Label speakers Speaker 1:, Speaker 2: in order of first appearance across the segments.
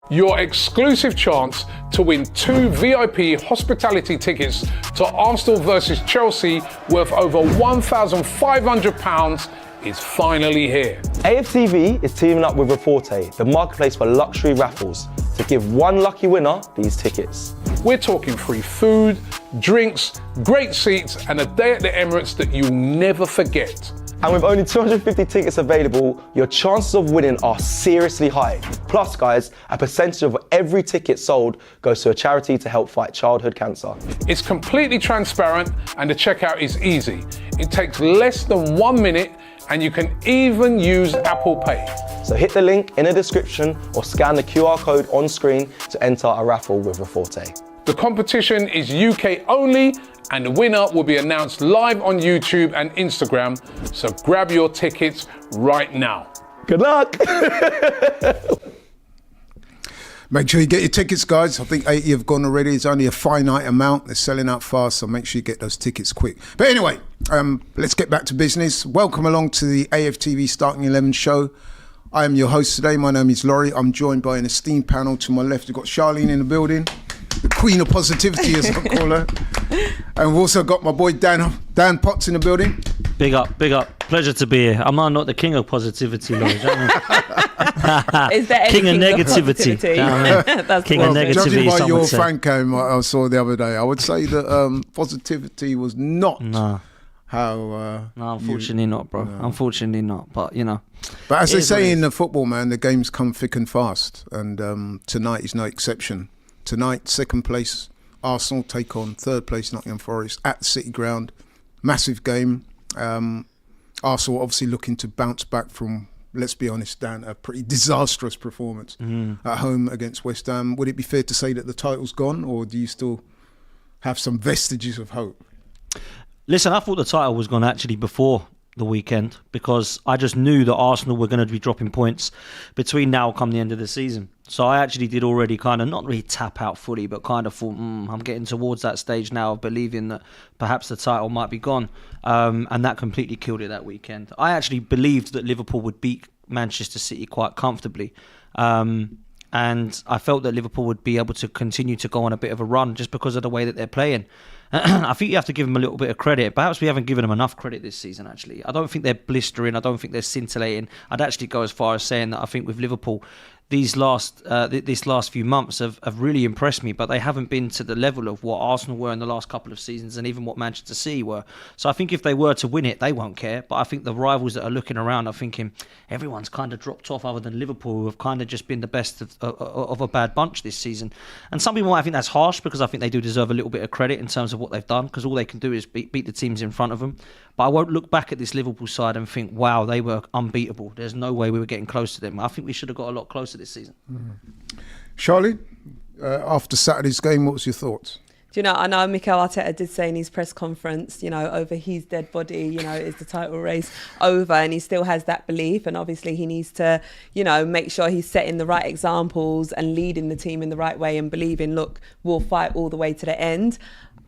Speaker 1: your exclusive chance to win 2 VIP hospitality tickets to Arsenal versus Chelsea worth over £1,500 is finally here.
Speaker 2: AFTV is teaming up with Reporte, the marketplace for luxury raffles, to give one lucky winner these tickets.
Speaker 1: We're talking free food, drinks, great seats, and a day at the Emirates that you'll never forget.
Speaker 2: And with only 250 tickets available, your chances of winning are seriously high. Plus, guys, a percentage of every ticket sold goes to a charity to help fight childhood cancer.
Speaker 1: It's completely transparent and the checkout is easy. It takes less than 1 minute and you can even use Apple Pay.
Speaker 2: So hit the link in the description or scan the QR code on screen to enter a raffle with Reforte.
Speaker 1: The competition is UK only and the winner will be announced live on YouTube and Instagram, so grab your tickets right now.
Speaker 2: Good luck!
Speaker 3: Make sure you get your tickets, guys. I think 80 have gone already. It's only a finite amount. They're selling out fast, so make sure you get those tickets quick. But anyway, let's get back to business. Welcome along to the AFTV Starting 11 show. I am your host today. My name is Laurie. I'm joined by an esteemed panel. To my left, we've got Charlene in the building, the queen of positivity, as I call her. And we've also got my boy Dan Potts in the building.
Speaker 4: Big up, big up. Pleasure to be here. I'm not the king of positivity, Laurie.
Speaker 5: Is there any
Speaker 4: king of negativity?
Speaker 5: That's
Speaker 4: king of negativity.
Speaker 3: Judging by your
Speaker 4: say.
Speaker 3: fan cam I saw the other day, I would say that positivity was not how.
Speaker 4: No, unfortunately not, bro. No. Unfortunately not. But you know.
Speaker 3: But as they say in the football, man, the games come thick and fast, and tonight is no exception. Tonight, second place, Arsenal take on third place Nottingham Forest at the City Ground. Massive game. Arsenal obviously looking to bounce back from, let's be honest, Dan, a pretty disastrous performance at home against West Ham. Would it be fair to say that the title's gone, or do you still have some vestiges of hope?
Speaker 4: Listen, I thought the title was gone actually before the weekend, because I just knew that Arsenal were going to be dropping points between now and come the end of the season. So I actually did already kind of not really tap out fully, but kind of thought, I'm getting towards that stage now of believing that perhaps the title might be gone. And that completely killed it that weekend. I actually believed that Liverpool would beat Manchester City quite comfortably. And I felt that Liverpool would be able to continue to go on a bit of a run just because of the way that they're playing. I think you have to give them a little bit of credit. Perhaps we haven't given them enough credit this season, actually. I don't think they're blistering. I don't think they're scintillating. I'd actually go as far as saying that I think with Liverpool, this last few months have really impressed me, but they haven't been to the level of what Arsenal were in the last couple of seasons and even what Manchester City were. So I think if they were to win it, they won't care. But I think the rivals that are looking around are thinking everyone's kind of dropped off other than Liverpool, who have kind of just been the best of a bad bunch this season. And some people might think that's harsh, because I think they do deserve a little bit of credit in terms of what they've done, because all they can do is beat the teams in front of them. But I won't look back at this Liverpool side and think, wow, they were unbeatable. There's no way we were getting close to them. I think we should have got a lot closer this season.
Speaker 3: Charlie, after Saturday's game, what was your thoughts?
Speaker 5: Do you know, I know Mikel Arteta did say in his press conference, over his dead body, is the title race over, and he still has that belief, and obviously he needs to, make sure he's setting the right examples and leading the team in the right way and believing, look, we'll fight all the way to the end.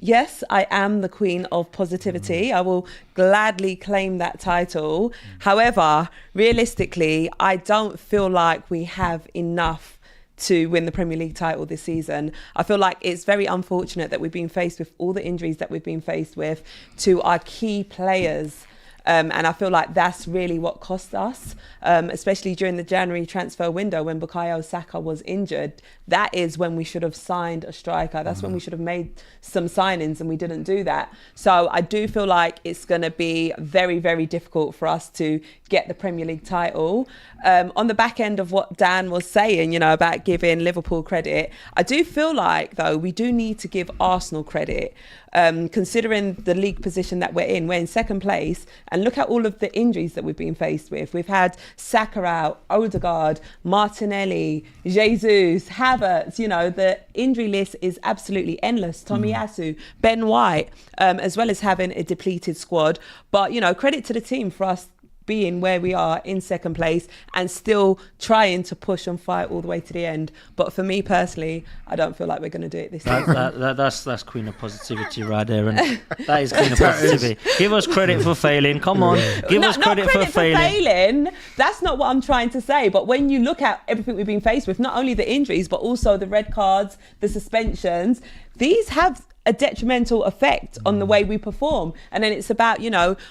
Speaker 5: Yes, I am the queen of positivity. I will gladly claim that title. However, realistically, I don't feel like we have enough to win the Premier League title this season. I feel like it's very unfortunate that we've been faced with all the injuries that we've been faced with to our key players. And I feel like that's really what cost us, especially during the January transfer window when Bukayo Saka was injured. That is when we should have signed a striker. That's when we should have made some signings, and we didn't do that. So I do feel like it's going to be very, very difficult for us to get the Premier League title. On the back end of what Dan was saying, about giving Liverpool credit, I do feel like, though, we do need to give Arsenal credit. Considering the league position that we're in second place, and look at all of the injuries that we've been faced with. We've had Saka out, Odegaard, Martinelli, Jesus, Havertz. The injury list is absolutely endless. Tomiyasu, Ben White, as well as having a depleted squad. But, credit to the team for us being where we are in second place and still trying to push and fight all the way to the end. But for me personally, I don't feel like we're going to do it this season.
Speaker 4: That's queen of positivity right there, and that is queen of positivity. Give us credit for failing. Come on, give us credit for failing.
Speaker 5: That's not what I'm trying to say. But when you look at everything we've been faced with, not only the injuries but also the red cards, the suspensions, these have a detrimental effect on the way we perform. And then it's about,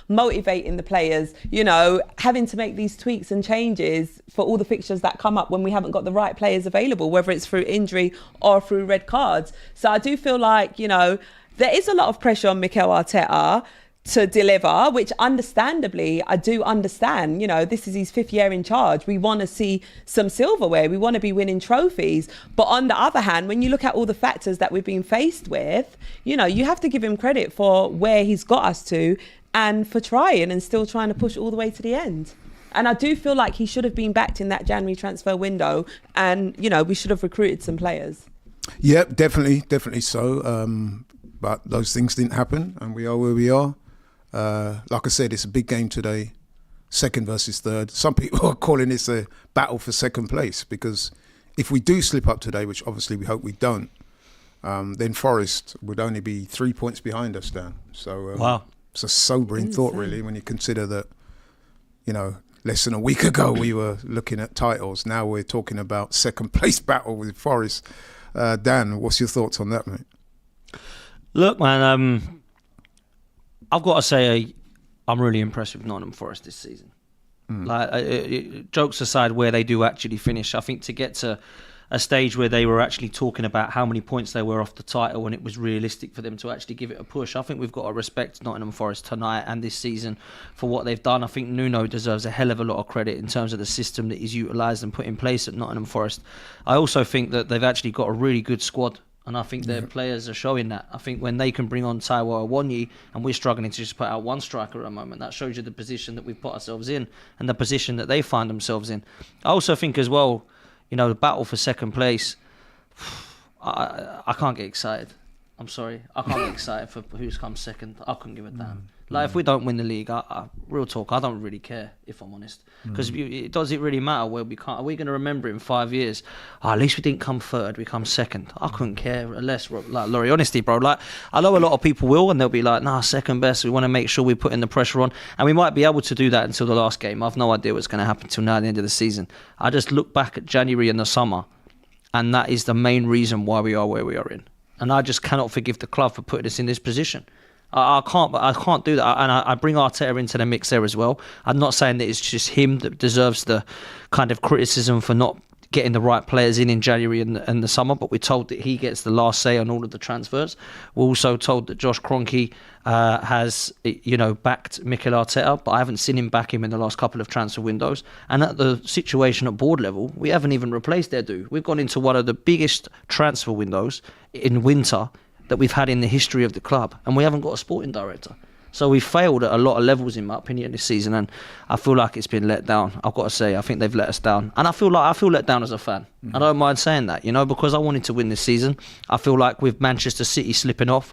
Speaker 5: motivating the players, having to make these tweaks and changes for all the fixtures that come up when we haven't got the right players available, whether it's through injury or through red cards. So I do feel like, there is a lot of pressure on Mikel Arteta to deliver, which understandably I do understand. This is his 5th year in charge. We want to see some silverware. We want to be winning trophies. But on the other hand, when you look at all the factors that we've been faced with, you have to give him credit for where he's got us to and for trying and still trying to push all the way to the end. And I do feel like he should have been backed in that January transfer window, and we should have recruited some players.
Speaker 3: Yeah, definitely so. But those things didn't happen, and we are where we are. Like I said, it's a big game today, 2nd versus 3rd. Some people are calling this a battle for 2nd place, because if we do slip up today, which obviously we hope we don't, then Forest would only be 3 points behind us, Dan. So
Speaker 4: wow,
Speaker 3: it's a sobering thought, really, when you consider that, less than a week ago we were looking at titles. Now we're talking about 2nd place battle with Forest. Dan, what's your thoughts on that, mate?
Speaker 4: Look, man, I've got to say, I'm really impressed with Nottingham Forest this season. Jokes aside, where they do actually finish, I think to get to a stage where they were actually talking about how many points they were off the title and it was realistic for them to actually give it a push, I think we've got to respect Nottingham Forest tonight and this season for what they've done. I think Nuno deserves a hell of a lot of credit in terms of the system that he's utilised and put in place at Nottingham Forest. I also think that they've actually got a really good squad. And I think their players are showing that. I think when they can bring on Taiwo Awoniyi, and we're struggling to just put out one striker at the moment, that shows you the position that we've put ourselves in and the position that they find themselves in. I also think as well, the battle for 2nd place, I can't get excited. I'm sorry. I can't get excited for who's come 2nd. I couldn't give a damn. If we don't win the league, real talk, I don't really care, if I'm honest. Because does it really matter where we can't? Are we going to remember it in 5 years? At least we didn't come 3rd, we come 2nd. I couldn't care less, Laurie, honestly, bro. I know a lot of people will, and they'll be like, 2nd best. We want to make sure we're putting the pressure on. And we might be able to do that until the last game. I've no idea what's going to happen till now at the end of the season. I just look back at January and the summer, and that is the main reason why we are where we are in. And I just cannot forgive the club for putting us in this position. I can't do that, and I bring Arteta into the mix there as well. I'm not saying that it's just him that deserves the kind of criticism for not getting the right players in January and the summer, but we're told that he gets the last say on all of the transfers. We're also told that Josh Kroenke has, backed Mikel Arteta, but I haven't seen him back him in the last couple of transfer windows. And at the situation at board level, we haven't even replaced Edu. We've gone into one of the biggest transfer windows in winter that we've had in the history of the club, and we haven't got a sporting director. So we failed at a lot of levels, in my opinion, this season, and I feel like it's been let down. I've got to say, I think they've let us down, and I feel let down as a fan. I don't mind saying that, because I wanted to win this season. I feel like with Manchester City slipping off,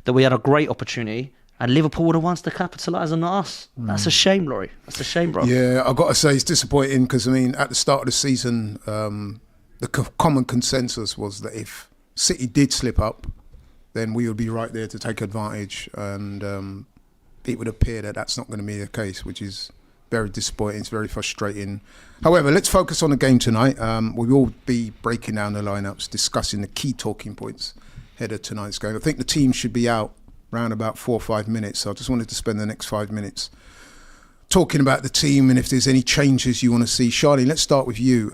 Speaker 4: that we had a great opportunity, and Liverpool were the ones to capitalise on us. That's a shame, Laurie. That's a shame, bro.
Speaker 3: Yeah, I've got to say it's disappointing because, at the start of the season, the common consensus was that if City did slip up, then we would be right there to take advantage, and it would appear that that's not going to be the case, which is very disappointing. It's very frustrating. However, let's focus on the game tonight. We will be breaking down the lineups, discussing the key talking points ahead of tonight's game. I think the team should be out around about 4 or 5 minutes, so I just wanted to spend the next 5 minutes talking about the team and if there's any changes you want to see. Charlie, let's start with you.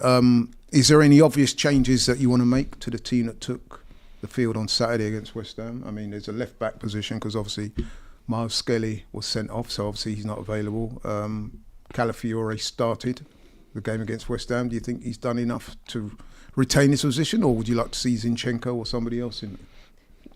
Speaker 3: Is there any obvious changes that you want to make to the team that took the field on Saturday against West Ham? I mean, there's a left-back position because obviously Miles Skelly was sent off, so obviously he's not available. Calafiore started the game against West Ham. Do you think he's done enough to retain his position, or would you like to see Zinchenko or somebody else in it?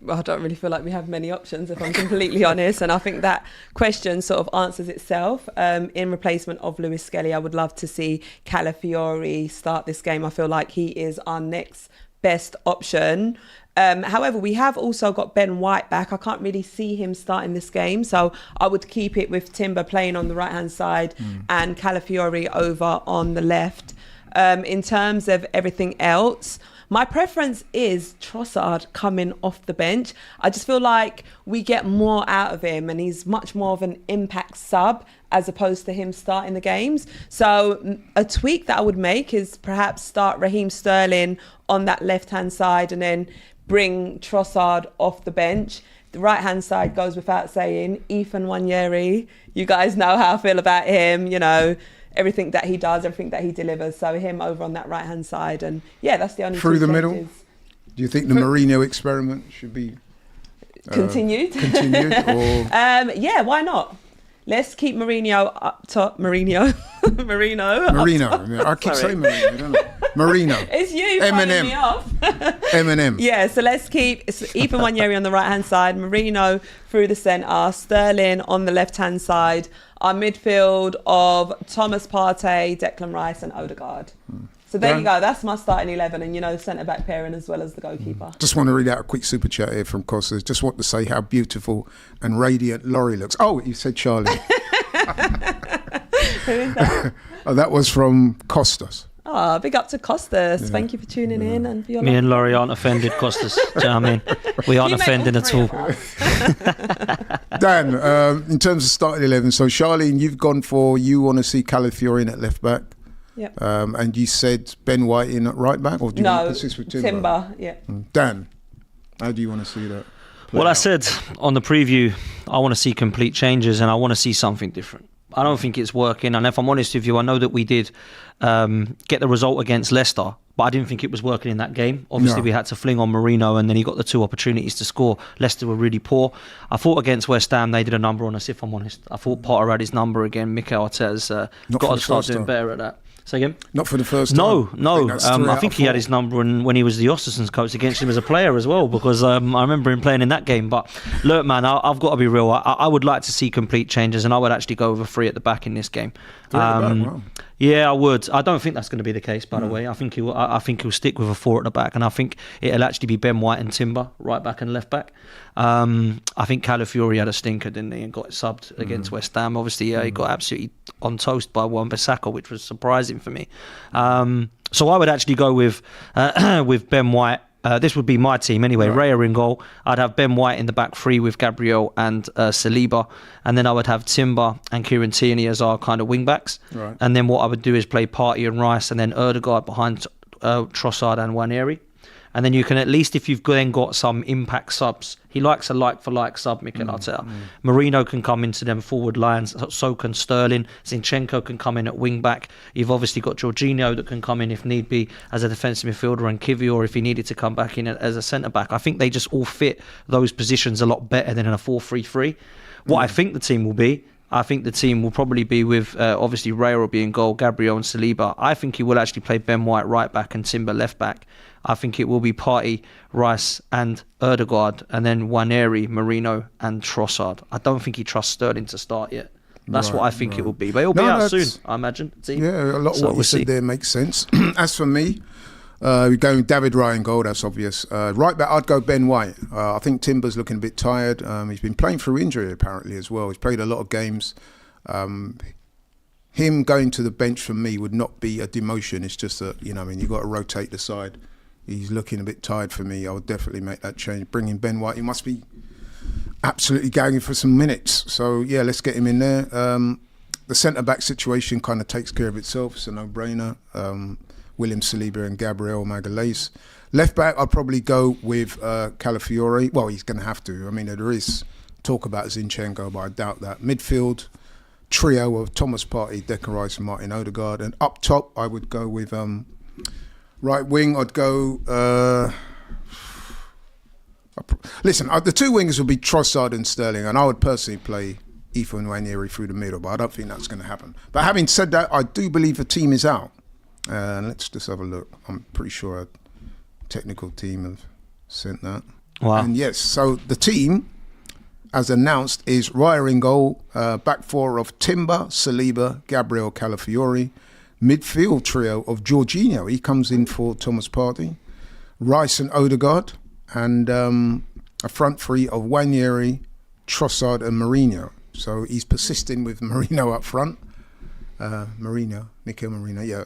Speaker 5: Well, I don't really feel like we have many options, if I'm completely honest. And I think that question sort of answers itself. In replacement of Lewis Skelly, I would love to see Calafiore start this game. I feel like he is our next best option. However, we have also got Ben White back. I can't really see him starting this game, so I would keep it with Timber playing on the right-hand side and Calafiori over on the left. In terms of everything else, my preference is Trossard coming off the bench. I just feel like we get more out of him, and he's much more of an impact sub as opposed to him starting the games. So a tweak that I would make is perhaps start Raheem Sterling on that left-hand side and then bring Trossard off the bench. The right-hand side goes without saying. Ethan Nwaneri, you guys know how I feel about him, you know, everything that he does, everything that he delivers. So him over on that right-hand side. And yeah, that's the only
Speaker 3: through the
Speaker 5: changes.
Speaker 3: middle. Do you think the Mourinho experiment should be
Speaker 5: continued?
Speaker 3: Or
Speaker 5: Yeah, why not? Let's keep Mourinho up top. Marino.
Speaker 3: Yeah, I keep saying Mourinho, don't I? Marino.
Speaker 5: It's you pulling me off.
Speaker 3: Eminem.
Speaker 5: Yeah, so let's keep Ethan Nwaneri on the right-hand side, Marino through the centre, Sterling on the left-hand side, our midfield of Thomas Partey, Declan Rice and Odegaard. So there you go. That's my starting 11 and, you know, the centre-back pairing as well as the goalkeeper.
Speaker 3: Just want to read out a quick super chat here from Costas. Just want to say how beautiful and radiant Laurie looks. Oh, you said Charlie.
Speaker 5: Who is that?
Speaker 3: Oh, that was from Costas.
Speaker 5: Oh, big up to Costas. Thank you for tuning in. And for your
Speaker 4: Me and Laurie aren't offended, Costas. Do you know what I mean? We aren't offending at all.
Speaker 3: Dan, in terms of starting 11, so Charlene, you've gone for, you want to see Calafiori in at left back.
Speaker 5: Yep.
Speaker 3: And you said Ben White in at right back, or do you want to persist with Timber?
Speaker 5: Yeah.
Speaker 3: Dan, how do you want to see that?
Speaker 4: Well, I said on the preview, I want to see complete changes and I want to see something different. I don't think it's working. And if I'm honest with you, I know that we did get the result against Leicester, but I didn't think it was working in that game. Obviously, we had to fling on Marino and then he got the 2 opportunities to score. Leicester were really poor. I thought against West Ham, they did a number on us, if I'm honest. I thought Potter had his number again. Mikel Arteta's got to start doing better at that. Say again?
Speaker 3: Not for the first
Speaker 4: time.
Speaker 3: No.
Speaker 4: I think he had his number when he was the Ostersons coach against him as a player as well, because I remember him playing in that game. But look, man, I've got to be real. I would like to see complete changes, and I would actually go with a 3 at the back in this game.
Speaker 3: Wow.
Speaker 4: Yeah, I would. I don't think that's going to be the case, by the way. I think he'll stick with a 4 at the back, and I think it'll actually be Ben White and Timber, right back and left back. I think Calafiori had a stinker, didn't he, and got subbed against West Ham. Obviously, he got absolutely on toast by Wan-Bissaka, which was surprising for me. So I would actually go with Ben White. This would be my team anyway. Right. Raya in goal. I'd have Ben White in the back 3 with Gabriel and Saliba, and then I would have Timber and Kieran Tierney as our kind of wing backs. Right. And then what I would do is play Partey and Rice, and then Odegaard behind Trossard and Nwaneri. And then you can, at least if you've then got some impact subs, he likes a like-for-like sub, Mikel Arteta. Marino can come into them forward lines, so can Sterling. Zinchenko can come in at wing-back. You've obviously got Jorginho that can come in if need be as a defensive midfielder, and Kivior if he needed to come back in as a centre-back. I think they just all fit those positions a lot better than in a 4-3-3. What I think the team will be, I think the team will probably be with, obviously, Raya will be in goal, Gabriel and Saliba. I think he will actually play Ben White right back and Timber left back. I think it will be Partey, Rice and Odegaard, and then Nwaneri, Marino and Trossard. I don't think he trusts Sterling to start yet. That's what I think it will be. But it'll be out soon, I imagine.
Speaker 3: Yeah, a lot of what you said there makes sense. As for me, we're going David Raya in goal, that's obvious. Right back, I'd go Ben White. I think Timber's looking a bit tired. He's been playing through injury apparently as well. He's played a lot of games. Him going to the bench for me would not be a demotion. It's just that, you've got to rotate the side. He's looking a bit tired for me. I would definitely make that change. Bring in Ben White. He must be absolutely gagging for some minutes. So, yeah, let's get him in there. The centre-back situation kind of takes care of itself. It's a no-brainer. William Saliba and Gabriel Magalhaes. Left-back, I'd probably go with Calafiori. Well, he's going to have to. I mean, there is talk about Zinchenko, but I doubt that. Midfield, trio of Thomas Partey, Declan Rice and Martin Odegaard. And up top, I would go with... right wing, I'd go... listen, the 2 wingers would be Trossard and Sterling, and I would personally play Ethan Nwaneri through the middle, but I don't think that's going to happen. But having said that, I do believe the team is out. Let's just have a look. I'm pretty sure our technical team have sent that.
Speaker 4: Wow.
Speaker 3: And yes, so the team, as announced, is Raya in goal, back 4 of Timber, Saliba, Gabriel Calafiori, midfield trio of Jorginho. He comes in for Thomas Partey. Rice and Odegaard, and a front three of Wanyeri, Trossard and Mourinho. So he's persisting with Mourinho up front. Mikel Mourinho, yeah.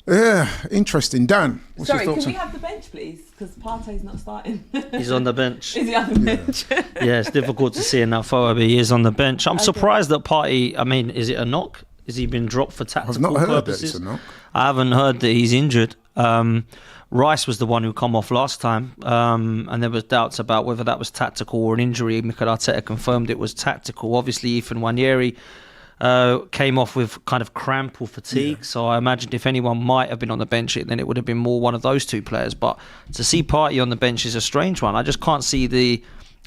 Speaker 3: Yeah, interesting. Dan, what's
Speaker 5: Sorry,
Speaker 3: your
Speaker 5: can
Speaker 3: thoughts
Speaker 5: we have the bench, please? Because Partey's not starting.
Speaker 4: He's on the bench.
Speaker 5: Is he on the bench?
Speaker 4: Yeah, it's difficult to see in that photo, but he is on the bench. I'm surprised that Partey, I mean, is it a knock? Has he been dropped for tactical
Speaker 3: I've not heard
Speaker 4: purposes?
Speaker 3: that it's a knock.
Speaker 4: I haven't heard that he's injured. Rice was the one who come off last time, and there was doubts about whether that was tactical or an injury. Mikel Arteta confirmed it was tactical. Obviously, Ethan Wanyeri came off with kind of cramp or fatigue, so I imagined if anyone might have been on the bench, then it would have been more one of those two players. But to see Partey on the bench is a strange one. I just can't see the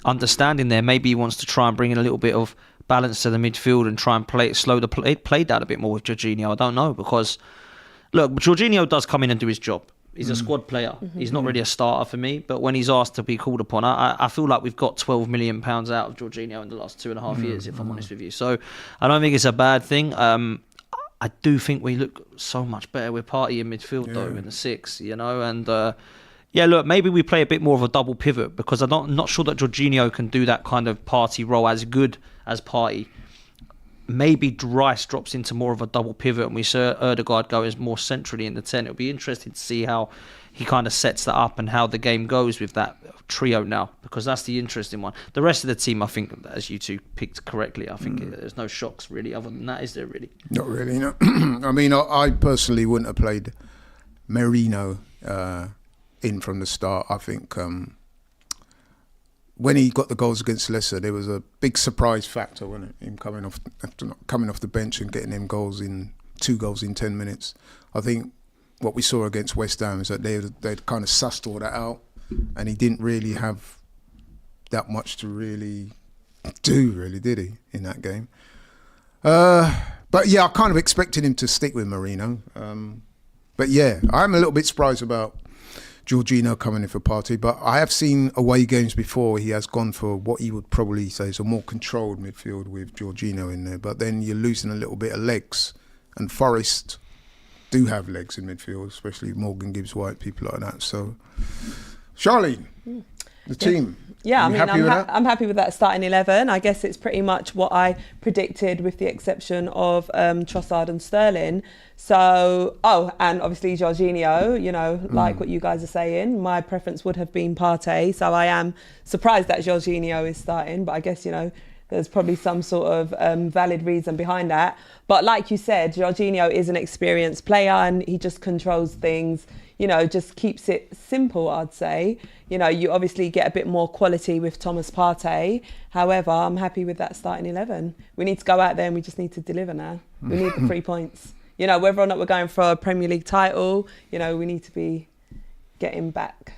Speaker 4: understanding there. Maybe he wants to try and bring in a little bit of balance to the midfield and try and slow the play down a bit more with Jorginho. I don't know, because look, Jorginho does come in and do his job. He's a squad player. He's not really a starter for me, but when he's asked to be called upon, I feel like we've got £12 million out of Jorginho in the last 2.5 years, if I'm honest with you. So I don't think it's a bad thing. I do think we look so much better with Partey in midfield, though, in the six, you know, and yeah, look, maybe we play a bit more of a double pivot, because I'm not sure that Jorginho can do that kind of Partey role as good as Partey. Maybe Rice drops into more of a double pivot and we see Odegaard go as more centrally in the 10. It'll be interesting to see how he kind of sets that up and how the game goes with that trio now, because that's the interesting one. The rest of the team, I think, as you two picked correctly, I think there's no shocks really other than that, is there really?
Speaker 3: Not really, no. I mean, I personally wouldn't have played Merino in from the start. I think when he got the goals against Leicester, there was a big surprise factor, wasn't it? Him coming off the bench and getting them two goals in 10 minutes. I think what we saw against West Ham is that they'd kind of sussed all that out, and he didn't really have that much to really do, did he, in that game? But yeah, I kind of expected him to stick with Merino. But yeah, I'm a little bit surprised about Jorginho coming in for Partey, but I have seen away games before. He has gone for what you would probably say is a more controlled midfield with Jorginho in there, but then you're losing a little bit of legs, and Forest do have legs in midfield, especially Morgan Gibbs-White, people like that. So, Charlene, the team.
Speaker 5: Yeah, I mean,
Speaker 3: I'm
Speaker 5: happy with that starting 11. I guess it's pretty much what I predicted, with the exception of Trossard and Sterling. So, and obviously Jorginho, you know, like what you guys are saying, my preference would have been Partey. So I am surprised that Jorginho is starting, but I guess, you know, there's probably some sort of valid reason behind that. But like you said, Jorginho is an experienced player and he just controls things, you know, just keeps it simple, I'd say. You know, you obviously get a bit more quality with Thomas Partey. However, I'm happy with that starting 11. We need to go out there and we just need to deliver now. We need the 3 points. You know, whether or not we're going for a Premier League title, you know, we need to be getting back.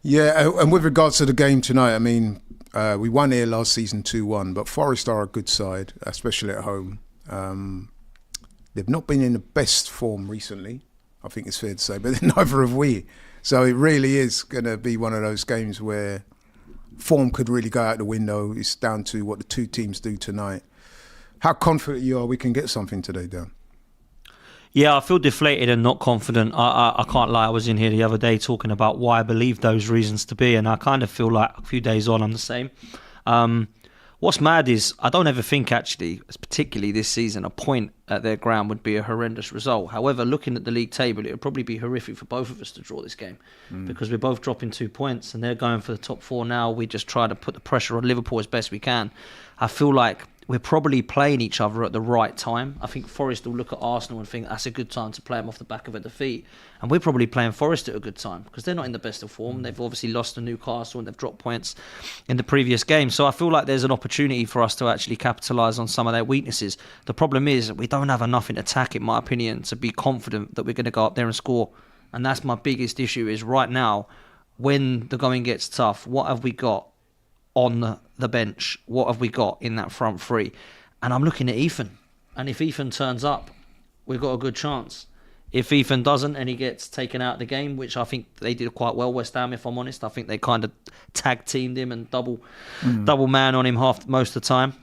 Speaker 5: Yeah,
Speaker 3: and with regards to the game tonight, I mean, we won here last season 2-1, but Forest are a good side, especially at home. They've not been in the best form recently, I think it's fair to say, but neither have we. So it really is going to be one of those games where form could really go out the window. It's down to what the two teams do tonight. How confident you are we can get something today, Dan?
Speaker 4: Yeah, I feel deflated and not confident. I can't lie. I was in here the other day talking about why I believe those reasons to be, and I kind of feel like a few days on I'm the same. What's mad is I don't ever think, actually, particularly this season, a point at their ground would be a horrendous result. However, looking at the league table, it would probably be horrific for both of us to draw this game because we're both dropping 2 points and they're going for the top four now. We just try to put the pressure on Liverpool as best we can. I feel like we're probably playing each other at the right time. I think Forest will look at Arsenal and think that's a good time to play them off the back of a defeat. And we're probably playing Forest at a good time because they're not in the best of form. They've obviously lost to Newcastle and they've dropped points in the previous game. So I feel like there's an opportunity for us to actually capitalise on some of their weaknesses. The problem is we don't have enough in attack, in my opinion, to be confident that we're going to go up there and score. And that's my biggest issue is right now, when the going gets tough, what have we got on the bench? What have we got in that front three? And I'm looking at Ethan. And if Ethan turns up, we've got a good chance. If Ethan doesn't and he gets taken out of the game, which I think they did quite well, West Ham, if I'm honest. I think they kind of tag teamed him and double man on him most of the time.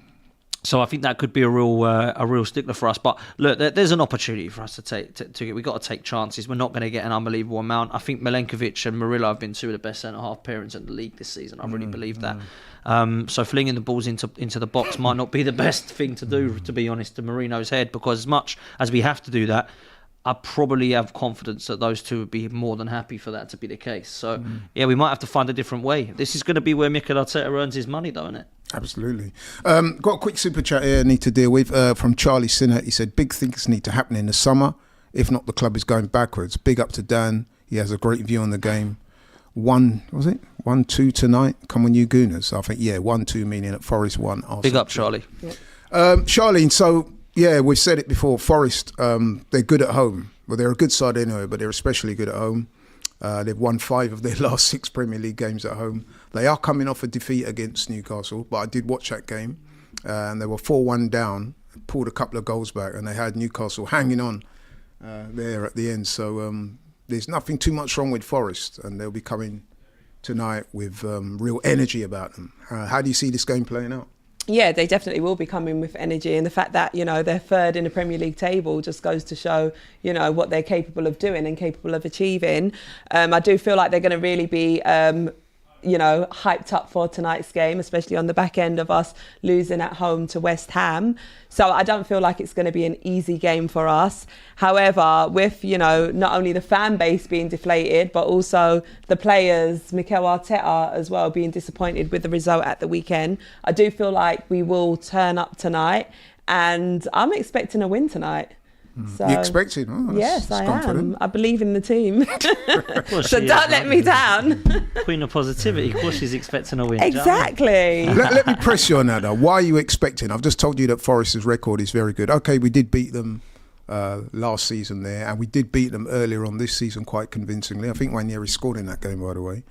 Speaker 4: So I think that could be a real stickler for us. But look, there's an opportunity for us to take. We've got to take chances. We're not going to get an unbelievable amount. I think Milenkovic and Murillo have been two of the best centre-half pairings in the league this season. I really believe that. So flinging the balls into the box might not be the best thing to do, to be honest, to Marino's head, because as much as we have to do that, I probably have confidence that those two would be more than happy for that to be the case. So, yeah, we might have to find a different way. This is going to be where Mikel Arteta earns his money, though, isn't it?
Speaker 3: Absolutely. Got a quick super chat here I need to deal with from Charlie Sinner. He said, big things need to happen in the summer. If not, the club is going backwards. Big up to Dan. He has a great view on the game. 1-2 tonight. Come on, you Gooners. I think, 1-2 meaning at Forest 1. Arsenal.
Speaker 4: Big up, Charlie.
Speaker 5: Yeah.
Speaker 3: Charlene, so, we've said it before. Forest, they're good at home. Well, they're a good side anyway, but they're especially good at home. They've won 5 of their last 6 Premier League games at home. They are coming off a defeat against Newcastle, but I did watch that game, and they were 4-1 down, pulled a couple of goals back, and they had Newcastle hanging on there at the end. So there's nothing too much wrong with Forest, and they'll be coming tonight with real energy about them. How do you see this game playing out?
Speaker 5: Yeah, they definitely will be coming with energy, and the fact that, they're third in the Premier League table just goes to show, what they're capable of doing and capable of achieving. I do feel like they're going to really be, hyped up for tonight's game, especially on the back end of us losing at home to West Ham. So I don't feel like it's going to be an easy game for us. However, with, not only the fan base being deflated, but also the players, Mikel Arteta as well, being disappointed with the result at the weekend, I do feel like we will turn up tonight, and I'm expecting a win tonight. So,
Speaker 3: you expected? Oh,
Speaker 5: yes, I
Speaker 3: confident.
Speaker 5: am. I believe in the team.
Speaker 4: Well,
Speaker 5: So don't let me down.
Speaker 4: Queen of positivity. Of course she's expecting a win.
Speaker 5: Exactly.
Speaker 3: Let me press you on that, though. Why are you expecting? I've just told you that Forest's record is very good. Okay, we did beat them last season there, and we did beat them earlier on this season quite convincingly. I think Ranieri scored in that game, by the way.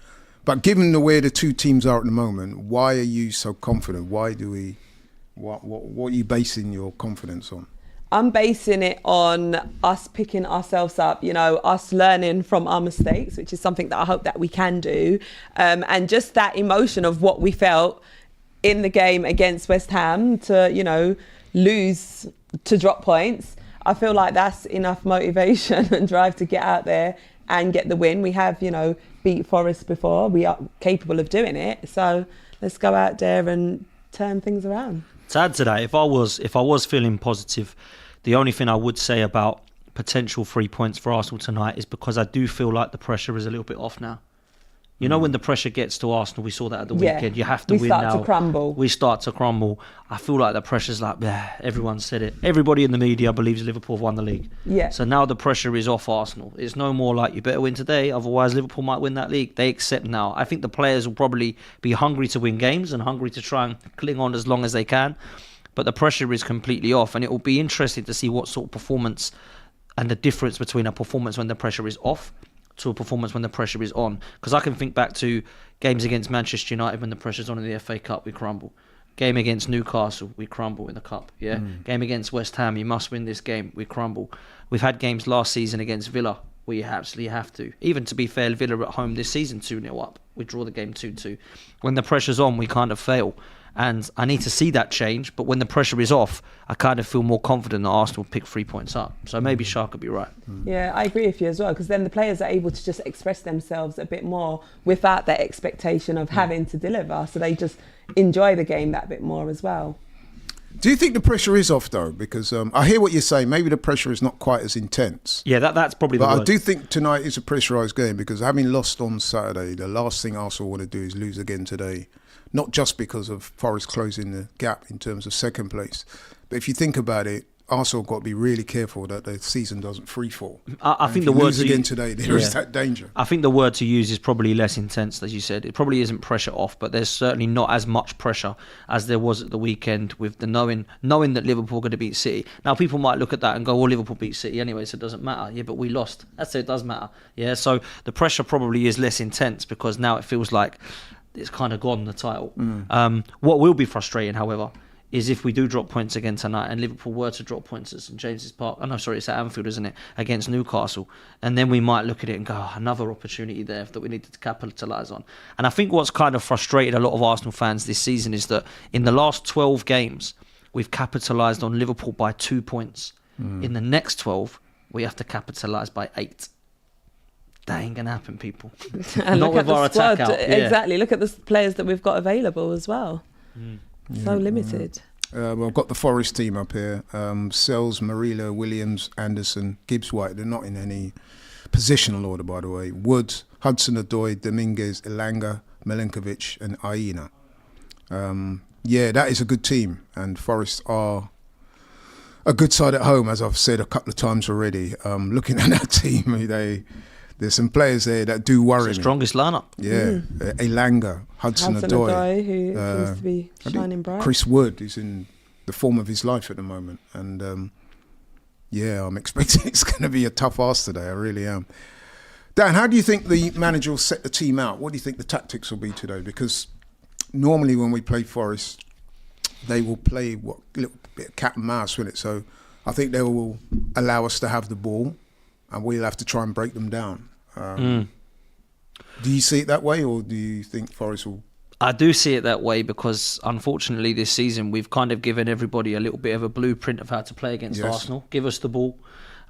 Speaker 3: But given the way the two teams are at the moment, why are you so confident? Why do we? What are you basing your confidence on?
Speaker 5: I'm basing it on us picking ourselves up, us learning from our mistakes, which is something that I hope that we can do. And just that emotion of what we felt in the game against West Ham to, lose, to drop points. I feel like that's enough motivation and drive to get out there and get the win. We have, beat Forest before. We are capable of doing it. So let's go out there and turn things around.
Speaker 4: To add to that, if I was feeling positive, the only thing I would say about potential 3 points for Arsenal tonight is because I do feel like the pressure is a little bit off now. When the pressure gets to Arsenal, we saw that at the weekend. You have to win now.
Speaker 5: We start to crumble.
Speaker 4: We start to crumble. I feel like the pressure's like, everyone said it. Everybody in the media believes Liverpool have won the league.
Speaker 5: Yeah.
Speaker 4: So now the pressure is off Arsenal. It's no more like, you better win today, otherwise Liverpool might win that league. They accept now. I think the players will probably be hungry to win games and hungry to try and cling on as long as they can. But the pressure is completely off, and it will be interesting to see what sort of performance and the difference between a performance when the pressure is off to a performance when the pressure is on. Because I can think back to games against Manchester United when the pressure's on in the FA Cup, we crumble. Game against Newcastle, we crumble in the Cup. Game against West Ham, you must win this game, we crumble. We've had games last season against Villa where you absolutely have to. Even to be fair, Villa at home this season 2-0 up. We draw the game 2-2. When the pressure's on, we kind of fail. And I need to see that change, but when the pressure is off, I kind of feel more confident that Arsenal will pick 3 points up. So maybe Shark could be right.
Speaker 5: Yeah, I agree with you as well, because then the players are able to just express themselves a bit more without that expectation of having to deliver. So they just enjoy the game that bit more as well.
Speaker 3: Do you think the pressure is off, though? Because I hear what you're saying. Maybe the pressure is not quite as intense.
Speaker 4: Yeah, that's probably the word.
Speaker 3: But I do think tonight is a pressurised game, because having lost on Saturday, the last thing Arsenal want to do is lose again today. Not just because of Forest closing the gap in terms of second place, but if you think about it, Arsenal got to be really careful that the season doesn't freefall.
Speaker 4: I think the word
Speaker 3: again today, there is that danger.
Speaker 4: I think the word to use is probably less intense, as you said. It probably isn't pressure off, but there's certainly not as much pressure as there was at the weekend with the knowing that Liverpool are going to beat City. Now, people might look at that and go, well, Liverpool beat City anyway, so it doesn't matter. Yeah, but we lost. That's it does matter. Yeah, so the pressure probably is less intense because now it feels like it's kind of gone, the title. What will be frustrating, however, is if we do drop points again tonight and Liverpool were to drop points at St James's Park. Oh, no, sorry, it's at Anfield, isn't it? Against Newcastle. And then we might look at it and go, another opportunity there that we needed to capitalise on. And I think what's kind of frustrated a lot of Arsenal fans this season is that in the last 12 games, we've capitalised on Liverpool by 2 points. In the next 12, we have to capitalise by 8. That ain't going to happen, people.
Speaker 5: And
Speaker 4: Not
Speaker 5: look at
Speaker 4: with
Speaker 5: the
Speaker 4: our
Speaker 5: squad.
Speaker 4: attack out.
Speaker 5: Exactly. Look at the players that we've got available as well. So limited.
Speaker 3: Well, I've got the Forest team up here. Sells, Marilla, Williams, Anderson, Gibbs-White. They're not in any positional order, by the way. Woods, Hudson-Odoi, Dominguez, Elanga, Milinkovic and Aina. Yeah, that is a good team. And Forest are a good side at home, as I've said a couple of times already. Looking at that team, there's some players there that do worry me.
Speaker 4: It's the strongest lineup.
Speaker 3: Yeah, Elanga, Hudson-Odoi,
Speaker 5: who seems to be shining bright.
Speaker 3: Chris Wood is in the form of his life at the moment, and yeah, I'm expecting it's going to be a tough ask today. I really am. Dan, how do you think the manager will set the team out? What do you think the tactics will be today? Because normally when we play Forest, they will play a little bit of cat and mouse with it. So I think they will allow us to have the ball, and we'll have to try and break them down. Do you see it that way, or do you think Forest will?
Speaker 4: I do see it that way because, unfortunately, this season we've kind of given everybody a little bit of a blueprint of how to play against Arsenal. Give us the ball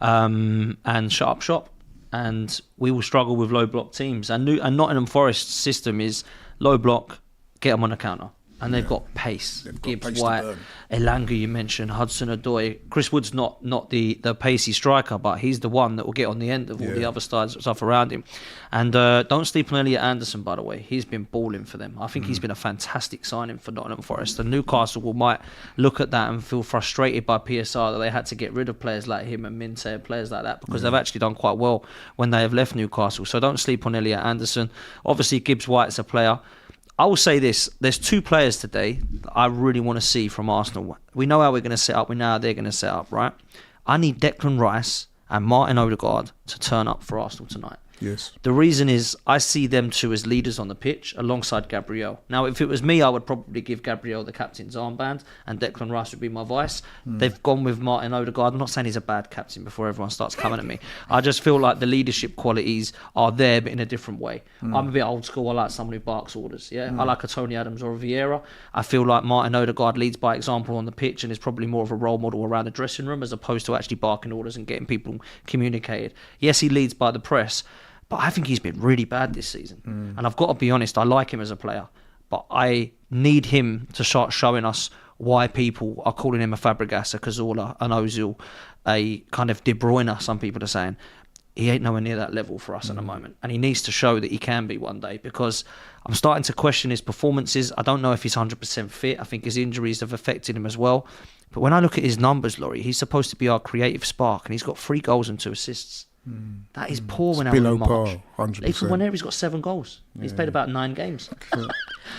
Speaker 4: and shut up shop, and we will struggle with low block teams. And Nottingham Forest's system is low block, get them on the counter. And they've got pace. Gibbs, White, Elanga, you mentioned, Hudson-Odoi. Chris Wood's not the pacey striker, but he's the one that will get on the end of all the other stuff around him. And don't sleep on Elliot Anderson, by the way. He's been balling for them. I think he's been a fantastic signing for Nottingham Forest. And Newcastle might look at that and feel frustrated by PSR that they had to get rid of players like him and Minte and players like that, because they've actually done quite well when they have left Newcastle. So don't sleep on Elliot Anderson. Obviously, Gibbs White's a player. I will say this, there's 2 players today that I really want to see from Arsenal. We know how we're going to set up, we know how they're going to set up, right? I need Declan Rice and Martin Odegaard to turn up for Arsenal tonight.
Speaker 3: Yes.
Speaker 4: The reason is I see them two as leaders on the pitch alongside Gabriel. Now, if it was me, I would probably give Gabriel the captain's armband and Declan Rice would be my vice. They've gone with Martin Odegaard. I'm not saying he's a bad captain before everyone starts coming at me. I just feel like the leadership qualities are there, but in a different way. I'm a bit old school. I like someone who barks orders. Yeah, I like a Tony Adams or a Vieira. I feel like Martin Odegaard leads by example on the pitch and is probably more of a role model around the dressing room as opposed to actually barking orders and getting people communicated. Yes, he leads by the press, but I think he's been really bad this season. And I've got to be honest, I like him as a player, but I need him to start showing us why people are calling him a Fabregas, a Cazorla, an Ozil, a kind of De Bruyne, some people are saying. He ain't nowhere near that level for us at the moment. And he needs to show that he can be one day, because I'm starting to question his performances. I don't know if he's 100% fit. I think his injuries have affected him as well. But when I look at his numbers, Laurie, he's supposed to be our creative spark, and he's got 3 goals and 2 assists. That is poor when
Speaker 3: below
Speaker 4: in March.
Speaker 3: par, 100%.
Speaker 4: Even whenever he's got 7 goals. He's played about 9 games.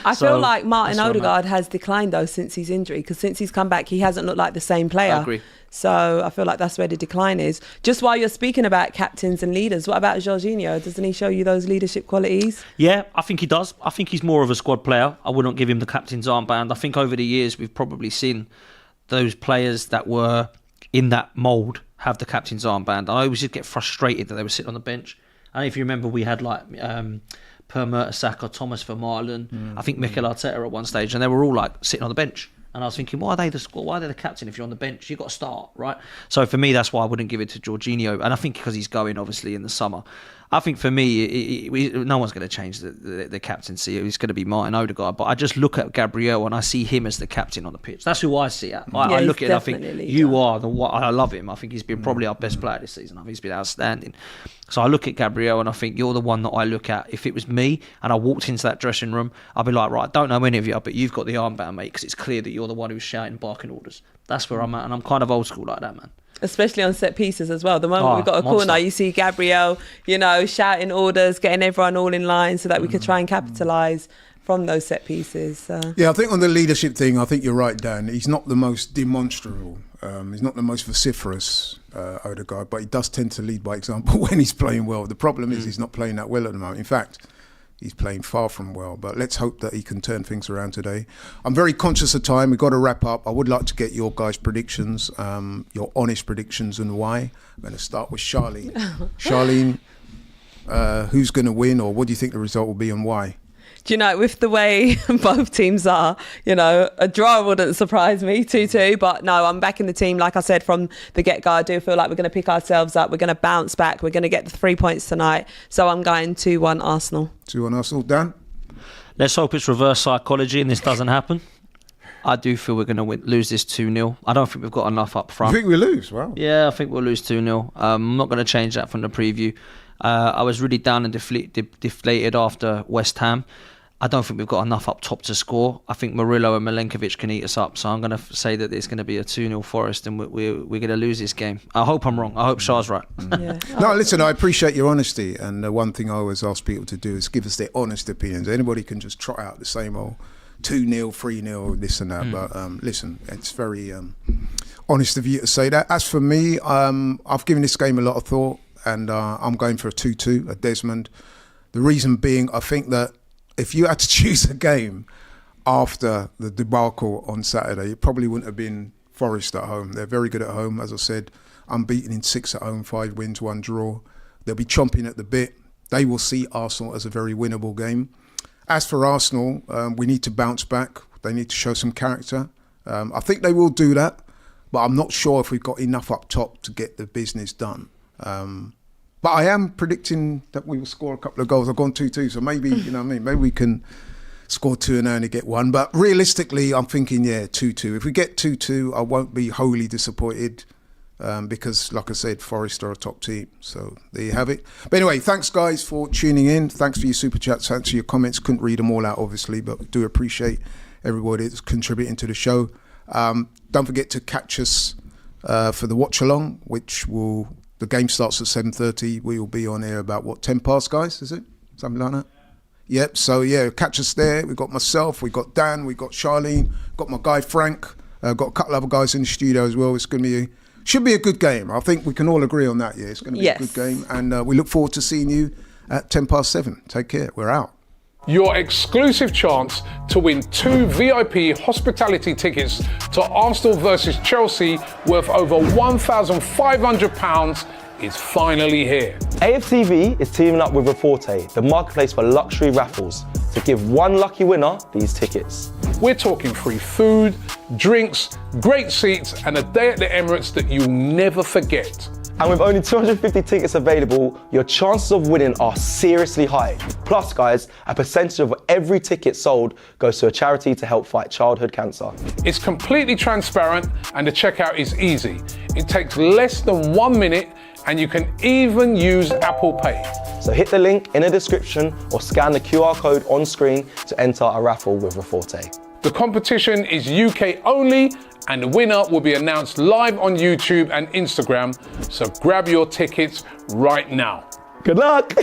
Speaker 5: I
Speaker 4: So,
Speaker 5: feel like Martin
Speaker 4: that's where I'm
Speaker 5: Odegaard has declined though since his injury, because since he's come back he hasn't looked like the same player.
Speaker 4: I agree.
Speaker 5: So I feel like that's where the decline is. Just while you're speaking about captains and leaders, what about Jorginho? Doesn't he show you those leadership qualities?
Speaker 4: Yeah, I think he does. I think he's more of a squad player. I wouldn't give him the captain's armband. I think over the years we've probably seen those players that were in that mould have the captain's armband. I always just get frustrated that they were sitting on the bench. I don't know if you remember, we had like Per Mertesacker, Thomas Vermaelen, I think Mikel Arteta at one stage, and they were all like sitting on the bench. And I was thinking, why are they the squad? Why are they the captain if you're on the bench? You've got to start, right? So for me, that's why I wouldn't give it to Jorginho. And I think because he's going, obviously, in the summer. I think for me, no one's going to change the captaincy. It's going to be Martin Odegaard. But I just look at Gabriel and I see him as the captain on the pitch. That's who I see at. I look at it and I think, you are the one. I love him. I think he's been probably our best player this season. I think he's been outstanding. So I look at Gabriel and I think you're the one that I look at. If it was me and I walked into that dressing room, I'd be like, right, I don't know any of you, but you've got the armband, mate, because it's clear that you're the one who's shouting, barking orders. That's where I'm at. And I'm kind of old school like that, man.
Speaker 5: Especially on set pieces as well. The moment we've got a
Speaker 4: monster.
Speaker 5: corner, you see Gabriel, shouting orders, getting everyone all in line so that we could try and capitalise from those set pieces.
Speaker 3: Yeah, I think on the leadership thing, I think you're right, Dan. He's not the most demonstrable. He's not the most vociferous, Odegaard, but he does tend to lead by example when he's playing well. The problem is he's not playing that well at the moment. In fact, he's playing far from well, but let's hope that he can turn things around today. I'm very conscious of time. We've got to wrap up. I would like to get your guys' predictions, your honest predictions and why. I'm going to start with Charlene. Charlene, who's going to win, or what do you think the result will be and why?
Speaker 5: Do you know, with the way both teams are, you know, a draw wouldn't surprise me, 2-2. But no, I'm backing the team. Like I said from the get-go, I do feel like we're going to pick ourselves up. We're going to bounce back. We're going to get the 3 points tonight. So I'm going 2-1 Arsenal.
Speaker 3: 2-1 Arsenal. Dan?
Speaker 4: Let's hope it's reverse psychology and this doesn't happen. I do feel we're going to lose this 2-0. I don't think we've got enough up front.
Speaker 3: You think we lose? Wow.
Speaker 4: Yeah, I think we'll lose 2-0. I'm not going to change that from the preview. I was really down and deflated after West Ham. I don't think we've got enough up top to score. I think Murillo and Milenkovic can eat us up. So I'm going to say that it's going to be a 2-0 Forest and we're going to lose this game. I hope I'm wrong. I hope Shah's right.
Speaker 5: Yeah.
Speaker 3: No, listen, I appreciate your honesty. And the one thing I always ask people to do is give us their honest opinions. Anybody can just trot out the same old 2-0, 3-0, this and that. But listen, it's very honest of you to say that. As for me, I've given this game a lot of thought and I'm going for a 2-2 at Desmond. The reason being, I think that if you had to choose a game after the debacle on Saturday, it probably wouldn't have been Forest at home. They're very good at home, as I said, unbeaten in 6 at home, 5 wins, 1 draw. They'll be chomping at the bit. They will see Arsenal as a very winnable game. As for Arsenal, we need to bounce back. They need to show some character. I think they will do that, but I'm not sure if we've got enough up top to get the business done. But I am predicting that we will score a couple of goals. I've gone 2-2, so maybe, you know what I mean, maybe we can score 2 and only get 1. But realistically, I'm thinking, 2-2. If we get 2-2, I won't be wholly disappointed because, like I said, Forest are a top team. So there you have it. But anyway, thanks, guys, for tuning in. Thanks for your super chats. Thanks for your comments. Couldn't read them all out, obviously, but do appreciate everybody that's contributing to the show. Don't forget to catch us for the watch-along, which will... The game starts at 7:30. We will be on air about, 10 past, guys, is it? Something like that? Yep, so catch us there. We've got myself, we've got Dan, we've got Charlene, got my guy Frank, got a couple other guys in the studio as well. It's going to be should be a good game. I think we can all agree on that, It's going to be a good game. And we look forward to seeing you at 10 past 7. Take care. We're out.
Speaker 1: Your exclusive chance to win 2 VIP hospitality tickets to Arsenal versus Chelsea worth over £1,500 is finally here.
Speaker 2: AFTV is teaming up with Raffle, the marketplace for luxury raffles, to give one lucky winner these tickets.
Speaker 1: We're talking free food, drinks, great seats and a day at the Emirates that you'll never forget.
Speaker 2: And with only 250 tickets available, your chances of winning are seriously high. Plus, guys, a percentage of every ticket sold goes to a charity to help fight childhood cancer.
Speaker 1: It's completely transparent and the checkout is easy. It takes less than 1 minute and you can even use Apple Pay.
Speaker 2: So hit the link in the description or scan the QR code on screen to enter a raffle with Raforte.
Speaker 1: The competition is UK only and the winner will be announced live on YouTube and Instagram, so grab your tickets right now.
Speaker 2: Good luck!